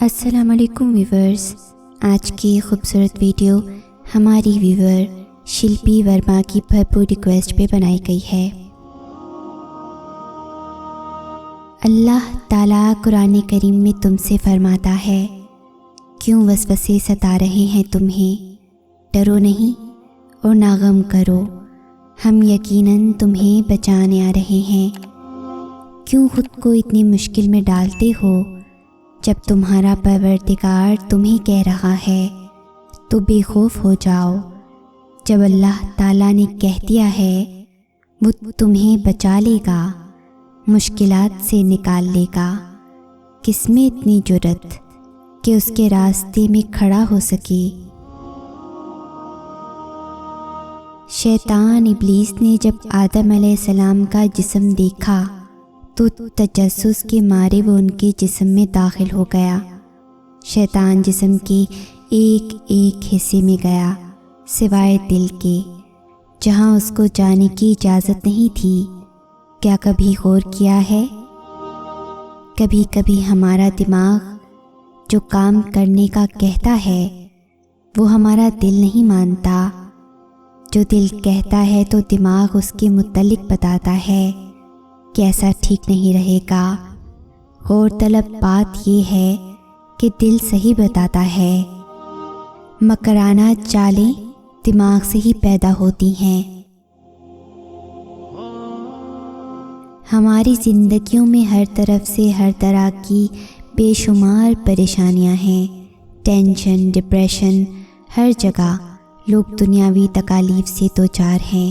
السلام علیکم ویورز، آج کی خوبصورت ویڈیو ہماری ویور شلپی ورما کی بھرپور ریکویسٹ پہ بنائی گئی ہے۔ اللہ تعالیٰ قرآن کریم میں تم سے فرماتا ہے، کیوں وسوسے ستا رہے ہیں تمہیں، ڈرو نہیں اور نہ غم کرو، ہم یقیناً تمہیں بچانے آ رہے ہیں۔ کیوں خود کو اتنی مشکل میں ڈالتے ہو، جب تمہارا پروردگار تمہیں کہہ رہا ہے تو بے خوف ہو جاؤ۔ جب اللہ تعالیٰ نے کہہ دیا ہے وہ تمہیں بچا لے گا، مشکلات سے نکال لے گا، کس میں اتنی جرأت کہ اس کے راستے میں کھڑا ہو سکے۔ شیطان ابلیس نے جب آدم علیہ السلام کا جسم دیکھا تو تجسس کے مارے وہ ان کے جسم میں داخل ہو گیا۔ شیطان جسم کے ایک ایک حصے میں گیا سوائے دل کے، جہاں اس کو جانے کی اجازت نہیں تھی۔ کیا کبھی غور کیا ہے؟ کبھی کبھی ہمارا دماغ جو کام کرنے کا کہتا ہے وہ ہمارا دل نہیں مانتا۔ جو دل کہتا ہے تو دماغ اس کے متعلق بتاتا ہے کہ ایسا ٹھیک نہیں رہے گا۔ غور طلب بات یہ ہے کہ دل صحیح بتاتا ہے۔ مکرانہ چالیں دماغ سے ہی پیدا ہوتی ہیں۔ ہماری زندگیوں میں ہر طرف سے ہر طرح کی بے شمار پریشانیاں ہیں، ٹینشن، ڈپریشن، ہر جگہ لوگ دنیاوی تکالیف سے دوچار ہیں،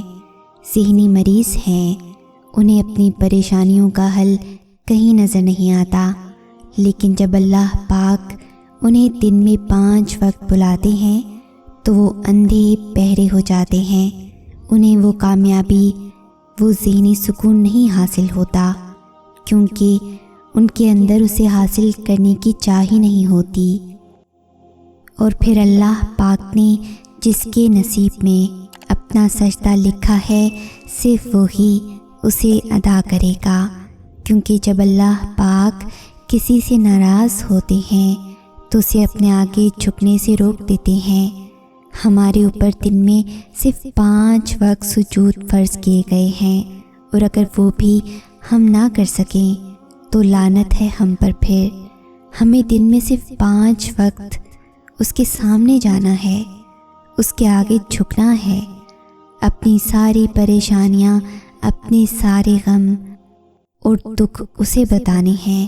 ذہنی مریض ہیں، انہیں اپنی پریشانیوں کا حل کہیں نظر نہیں آتا۔ لیکن جب اللہ پاک انہیں دن میں 5 وقت بلاتے ہیں تو وہ اندھے بہرے ہو جاتے ہیں، انہیں وہ کامیابی، وہ ذہنی سکون نہیں حاصل ہوتا، کیونکہ ان کے اندر اسے حاصل کرنے کی چاہ ہی نہیں ہوتی۔ اور پھر اللہ پاک نے جس کے نصیب میں اپنا سجدہ لکھا ہے صرف وہی اسے ادا کرے گا، کیونکہ جب اللہ پاک کسی سے ناراض ہوتے ہیں تو اسے اپنے آگے جھکنے سے روک دیتے ہیں۔ ہمارے اوپر دن میں صرف 5 وقت سجود فرض کیے گئے ہیں، اور اگر وہ بھی ہم نہ کر سکیں تو لعنت ہے ہم پر۔ پھر ہمیں دن میں صرف 5 وقت اس کے سامنے جانا ہے، اس کے آگے جھکنا ہے، اپنی ساری پریشانیاں، اپنے سارے غم اور دکھ اسے بتانے ہیں۔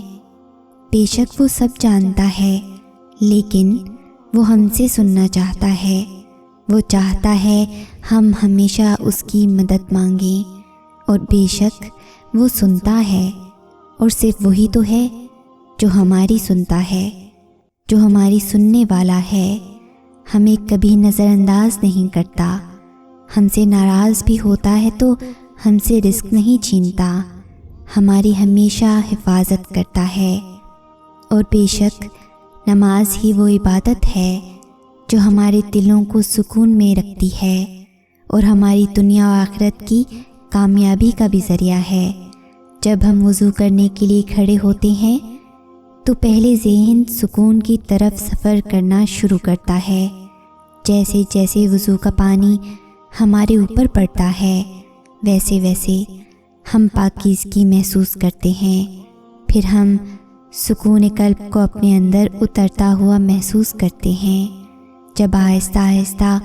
بے شک وہ سب جانتا ہے، لیکن وہ ہم سے سننا چاہتا ہے۔ وہ چاہتا ہے ہم ہمیشہ اس کی مدد مانگیں، اور بے شک وہ سنتا ہے، اور صرف وہی تو ہے جو ہماری سنتا ہے، جو ہماری سننے والا ہے، ہمیں کبھی نظر انداز نہیں کرتا۔ ہم سے ناراض بھی ہوتا ہے تو ہم سے رزق نہیں چھینتا، ہماری ہمیشہ حفاظت کرتا ہے۔ اور بے شک نماز ہی وہ عبادت ہے جو ہمارے دلوں کو سکون میں رکھتی ہے، اور ہماری دنیا و آخرت کی کامیابی کا بھی ذریعہ ہے۔ جب ہم وضو کرنے کے لیے کھڑے ہوتے ہیں تو پہلے ذہن سکون کی طرف سفر کرنا شروع کرتا ہے۔ جیسے جیسے وضو کا پانی ہمارے اوپر پڑتا ہے، ویسے ویسے ہم پاکیزگی محسوس کرتے ہیں، پھر ہم سکون قلب کو اپنے اندر اترتا ہوا محسوس کرتے ہیں۔ جب آہستہ آہستہ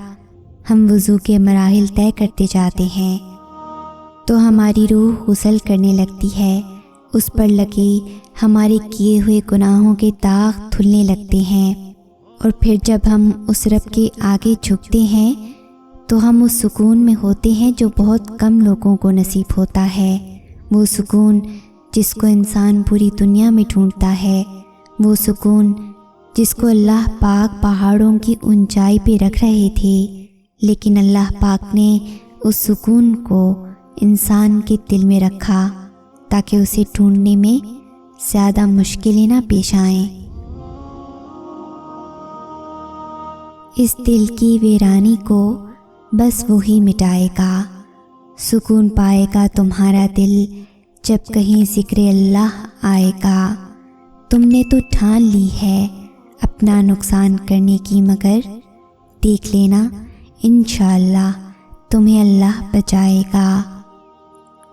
ہم وضو کے مراحل طے کرتے جاتے ہیں تو ہماری روح غسل کرنے لگتی ہے، اس پر لگے ہمارے کیے ہوئے گناہوں کے داغ دھلنے لگتے ہیں، اور پھر جب ہم اس رب کے آگے جھکتے ہیں تو ہم اس سکون میں ہوتے ہیں جو بہت کم لوگوں کو نصیب ہوتا ہے۔ وہ سکون جس کو انسان پوری دنیا میں ڈھونڈتا ہے، وہ سکون جس کو اللہ پاک پہاڑوں کی اونچائی پہ رکھ رہے تھے، لیکن اللہ پاک نے اس سکون کو انسان کے دل میں رکھا تاکہ اسے ڈھونڈنے میں زیادہ مشکلیں نہ پیش آئیں۔ اس دل کی ویرانی کو بس وہی مٹائے گا، سکون پائے گا تمہارا دل جب کہیں ذکر اللہ آئے گا۔ تم نے تو ٹھان لی ہے اپنا نقصان کرنے کی، مگر دیکھ لینا انشاءاللہ تمہیں اللہ بچائے گا۔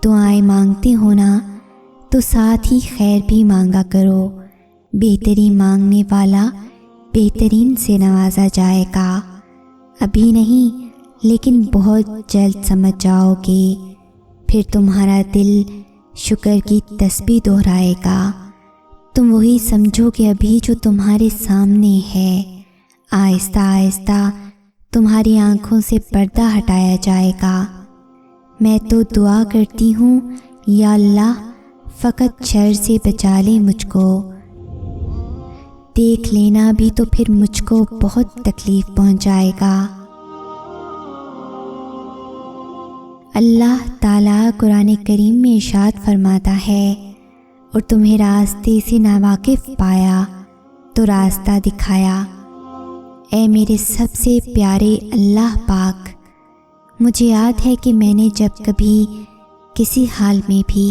دعائیں مانگتے ہو نا تو ساتھ ہی خیر بھی مانگا کرو، بہترین مانگنے والا بہترین سے نوازا جائے گا۔ ابھی نہیں لیکن بہت جلد سمجھ جاؤ گے، پھر تمہارا دل شکر کی تسبیح دہرائے گا۔ تم وہی سمجھو کہ ابھی جو تمہارے سامنے ہے، آہستہ آہستہ تمہاری آنکھوں سے پردہ ہٹایا جائے گا۔ میں تو دعا کرتی ہوں یا اللہ فقط شر سے بچا لے مجھ کو، دیکھ لینا بھی تو پھر مجھ کو بہت تکلیف پہنچائے گا۔ اللہ تعالیٰ قرآن کریم میں ارشاد فرماتا ہے، اور تمہیں راستے سے ناواقف پایا تو راستہ دکھایا۔ اے میرے سب سے پیارے اللہ پاک، مجھے یاد ہے کہ میں نے جب کبھی کسی حال میں بھی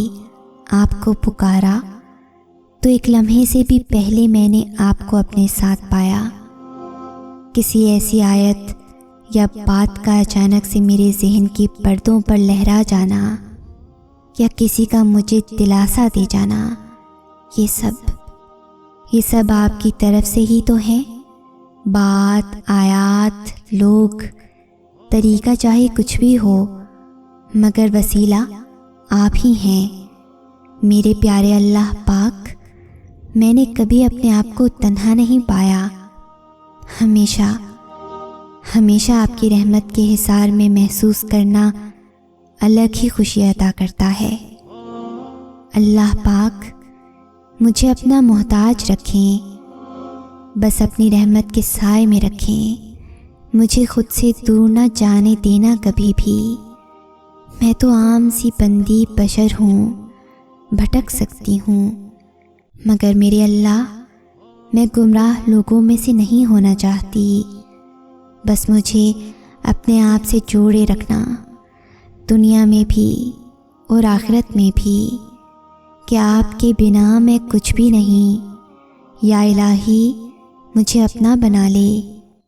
آپ کو پکارا تو ایک لمحے سے بھی پہلے میں نے آپ کو اپنے ساتھ پایا۔ کسی ایسی آیت یا بات کا اچانک سے میرے ذہن کی پردوں پر لہرا جانا، یا کسی کا مجھے دلاسا دے جانا، یہ سب آپ کی طرف سے ہی تو ہے۔ بات، آیات، لوگ، طریقہ چاہے کچھ بھی ہو، مگر وسیلہ آپ ہی ہیں۔ میرے پیارے اللہ پاک، میں نے کبھی اپنے آپ کو تنہا نہیں پایا، ہمیشہ آپ کی رحمت کے حصار میں محسوس کرنا الگ ہی خوشی عطا کرتا ہے۔ اللہ پاک مجھے اپنا محتاج رکھیں، بس اپنی رحمت کے سائے میں رکھیں، مجھے خود سے دور نہ جانے دینا کبھی بھی۔ میں تو عام سی بندی بشر ہوں، بھٹک سکتی ہوں، مگر میرے اللہ میں گمراہ لوگوں میں سے نہیں ہونا چاہتی۔ بس مجھے اپنے آپ سے جوڑے رکھنا، دنیا میں بھی اور آخرت میں بھی، کہ آپ کے بنا میں کچھ بھی نہیں۔ یا الہی مجھے اپنا بنا لے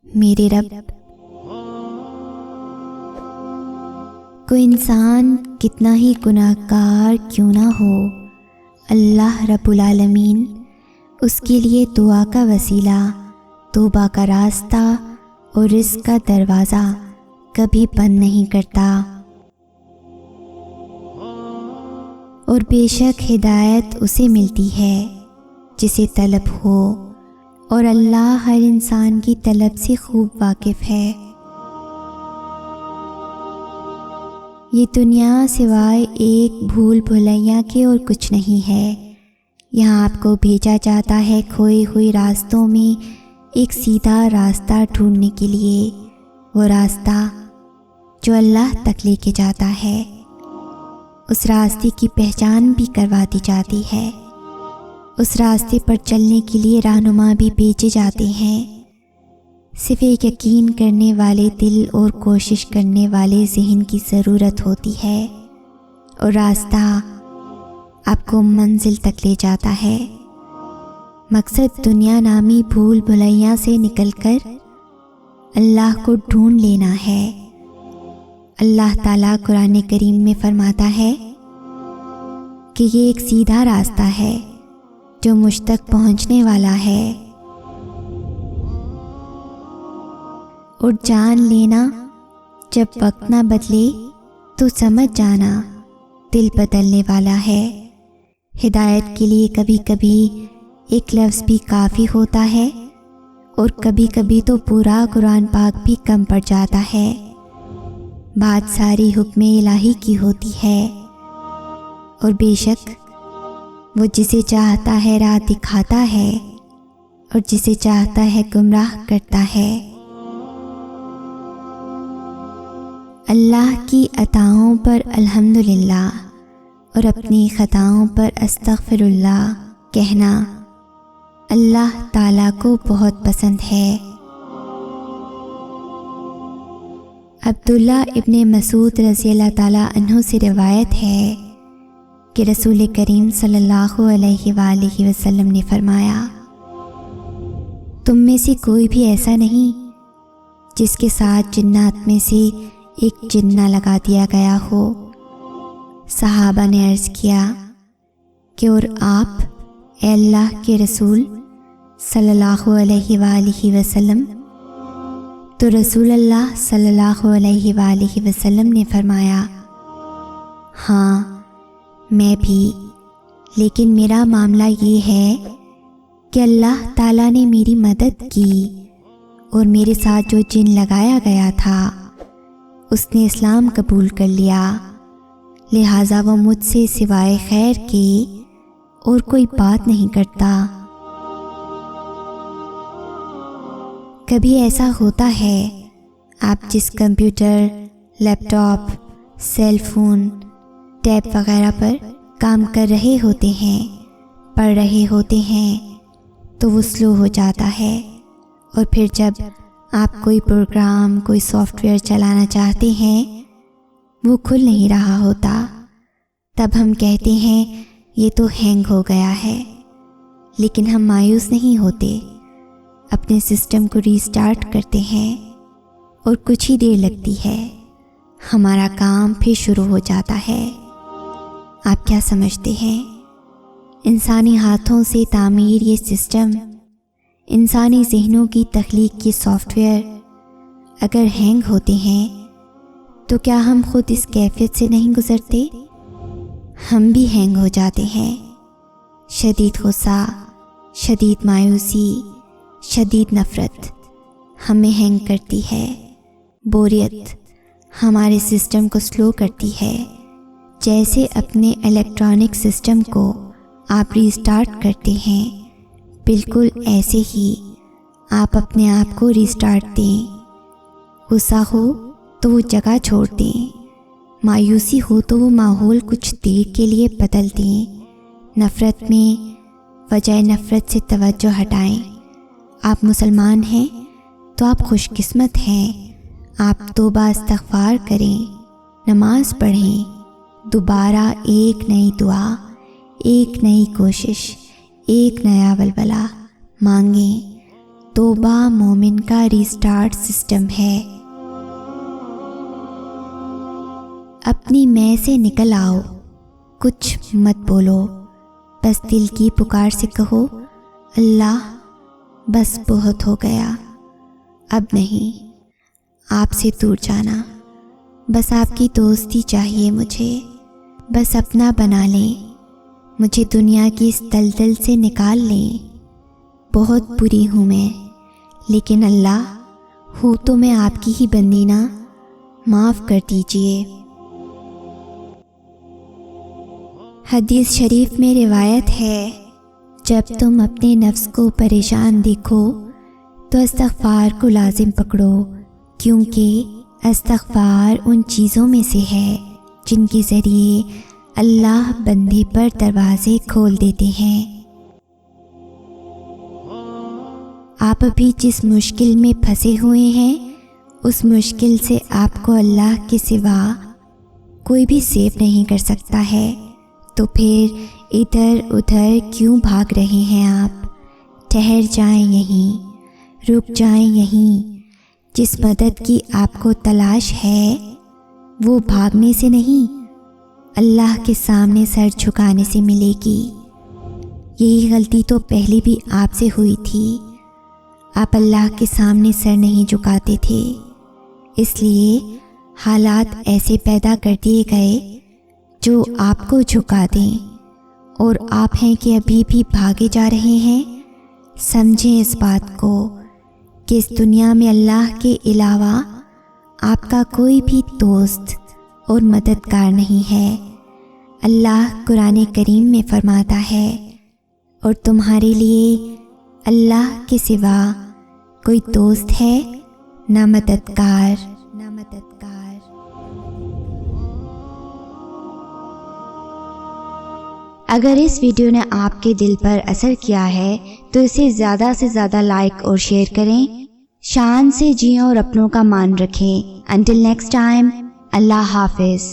میرے رب۔ کوئی انسان کتنا ہی گناہ گار کیوں نہ ہو، اللہ رب العالمین اس کے لیے دعا کا وسیلہ، توبہ کا راستہ اور رزق کا دروازہ کبھی بند نہیں کرتا۔ اور بے شک ہدایت اسے ملتی ہے جسے طلب ہو، اور اللہ ہر انسان کی طلب سے خوب واقف ہے۔ یہ دنیا سوائے ایک بھول بھلیا کے اور کچھ نہیں ہے۔ یہاں آپ کو بھیجا جاتا ہے کھوئے ہوئے راستوں میں ایک سیدھا راستہ ڈھونڈنے کے لیے، وہ راستہ جو اللہ تک لے کے جاتا ہے۔ اس راستے کی پہچان بھی کروا دی جاتی ہے، اس راستے پر چلنے کے لیے رہنما بھی بھیجے جاتے ہیں۔ صرف ایک یقین کرنے والے دل اور کوشش کرنے والے ذہن کی ضرورت ہوتی ہے، اور راستہ آپ کو منزل تک لے جاتا ہے۔ مقصد دنیا نامی بھول بھلائیاں سے نکل کر اللہ کو ڈھونڈ لینا ہے۔ اللہ تعالیٰ قرآن کریم میں فرماتا ہے کہ یہ ایک سیدھا راستہ ہے جو مجھ تک پہنچنے والا ہے، اور جان لینا جب وقت نہ بدلے تو سمجھ جانا دل بدلنے والا ہے۔ ہدایت کے لیے کبھی کبھی ایک لفظ بھی کافی ہوتا ہے، اور کبھی کبھی تو پورا قرآن پاک بھی کم پڑ جاتا ہے۔ بات ساری حکم الہی کی ہوتی ہے، اور بے شک وہ جسے چاہتا ہے راہ دکھاتا ہے، اور جسے چاہتا ہے گمراہ کرتا ہے۔ اللہ کی عطاؤں پر الحمدللہ اور اپنی خطاؤں پر استغفر اللہ کہنا اللہ تعالیٰ کو بہت پسند ہے۔ عبداللہ ابن مسعود رضی اللہ تعالیٰ عنہ سے روایت ہے کہ رسول کریم صلی اللہ علیہ وآلہ وسلم نے فرمایا، تم میں سے کوئی بھی ایسا نہیں جس کے ساتھ جنات میں سے ایک جنہ لگا دیا گیا ہو۔ صحابہ نے عرض کیا کہ اور آپ اے اللہ کے رسول صلی اللہ علیہ وآلہ وسلم؟ تو رسول اللہ صلی اللہ علیہ وآلہ وسلم نے فرمایا ہاں میں بھی، لیکن میرا معاملہ یہ ہے کہ اللہ تعالیٰ نے میری مدد کی اور میرے ساتھ جو جن لگایا گیا تھا اس نے اسلام قبول کر لیا، لہٰذا وہ مجھ سے سوائے خیر کے اور کوئی بات نہیں کرتا۔ کبھی ایسا ہوتا ہے آپ جس کمپیوٹر، لیپ ٹاپ، سیل فون، ٹیب وغیرہ پر کام کر رہے ہوتے ہیں، پڑھ رہے ہوتے ہیں تو وہ سلو ہو جاتا ہے، اور پھر جب آپ کوئی پروگرام، کوئی سافٹ ویئر چلانا چاہتے ہیں وہ کھل نہیں رہا ہوتا، تب ہم کہتے ہیں یہ تو ہینگ ہو گیا ہے، لیکن ہم مایوس نہیں ہوتے، اپنے سسٹم کو ریسٹارٹ کرتے ہیں اور کچھ ہی دیر لگتی ہے، ہمارا کام پھر شروع ہو جاتا ہے۔ آپ کیا سمجھتے ہیں انسانی ہاتھوں سے تعمیر یہ سسٹم، انسانی ذہنوں کی تخلیق کے سافٹ ویئر اگر ہینگ ہوتے ہیں تو کیا ہم خود اس کیفیت سے نہیں گزرتے؟ ہم بھی ہینگ ہو جاتے ہیں، شدید غصہ، شدید مایوسی، شدید نفرت ہمیں ہینگ کرتی ہے، بوریت ہمارے سسٹم کو سلو کرتی ہے۔ جیسے اپنے الیکٹرانک سسٹم کو آپ ریسٹارٹ کرتے ہیں، بالکل ایسے ہی آپ اپنے آپ کو ریسٹارٹ دیں۔ غصہ ہو تو وہ جگہ چھوڑ دیں، مایوسی ہو تو وہ ماحول کچھ دیر کے لیے بدل دیں، نفرت میں وجہ نفرت سے توجہ ہٹائیں۔ آپ مسلمان ہیں تو آپ خوش قسمت ہیں، آپ توبہ استغفار کریں، نماز پڑھیں، دوبارہ ایک نئی دعا، ایک نئی کوشش، ایک نیا ولولہ مانگیں۔ توبہ مومن کا ریسٹارٹ سسٹم ہے۔ اپنی میں سے نکل آؤ، کچھ مت بولو، بس دل کی پکار سے کہو اللہ بس بہت ہو گیا، اب نہیں آپ سے دور جانا، بس آپ کی دوستی چاہیے مجھے، بس اپنا بنا لیں، مجھے دنیا کی اس دلدل سے نکال لیں۔ بہت بری ہوں میں، لیکن اللہ ہوں تو میں آپ کی ہی بندی نا، معاف کر دیجئے۔ حدیث شریف میں روایت ہے جب تم اپنے نفس کو پریشان دیکھو تو استغفار کو لازم پکڑو، کیونکہ استغفار ان چیزوں میں سے ہے جن کے ذریعے اللہ بندے پر دروازے کھول دیتے ہیں۔ آپ ابھی جس مشکل میں پھنسے ہوئے ہیں اس مشکل سے آپ کو اللہ کے سوا کوئی بھی سیو نہیں کر سکتا ہے، تو پھر ادھر ادھر کیوں بھاگ رہے ہیں آپ؟ ٹھہر جائیں یہیں، رک جائیں یہیں۔ جس مدد کی آپ کو تلاش ہے وہ بھاگنے سے نہیں، اللہ کے سامنے سر جھکانے سے ملے گی۔ یہی غلطی تو پہلے بھی آپ سے ہوئی تھی، آپ اللہ کے سامنے سر نہیں جھکاتے تھے، اس لیے حالات ایسے پیدا کر دیے گئے جو آپ کو جھکا دیں، اور آپ ہیں کہ ابھی بھی بھاگے جا رہے ہیں۔ سمجھیں اس بات کو کہ اس دنیا میں اللہ کے علاوہ آپ کا کوئی بھی دوست اور مددگار نہیں ہے۔ اللہ قرآن کریم میں فرماتا ہے اور تمہارے لیے اللہ کے سوا کوئی دوست ہے نہ مددگار۔ اگر اس ویڈیو نے آپ کے دل پر اثر کیا ہے تو اسے زیادہ سے زیادہ لائک اور شیئر کریں، شان سے جئیں اور اپنوں کا مان رکھیں۔ انٹل نیکسٹ ٹائم، اللہ حافظ۔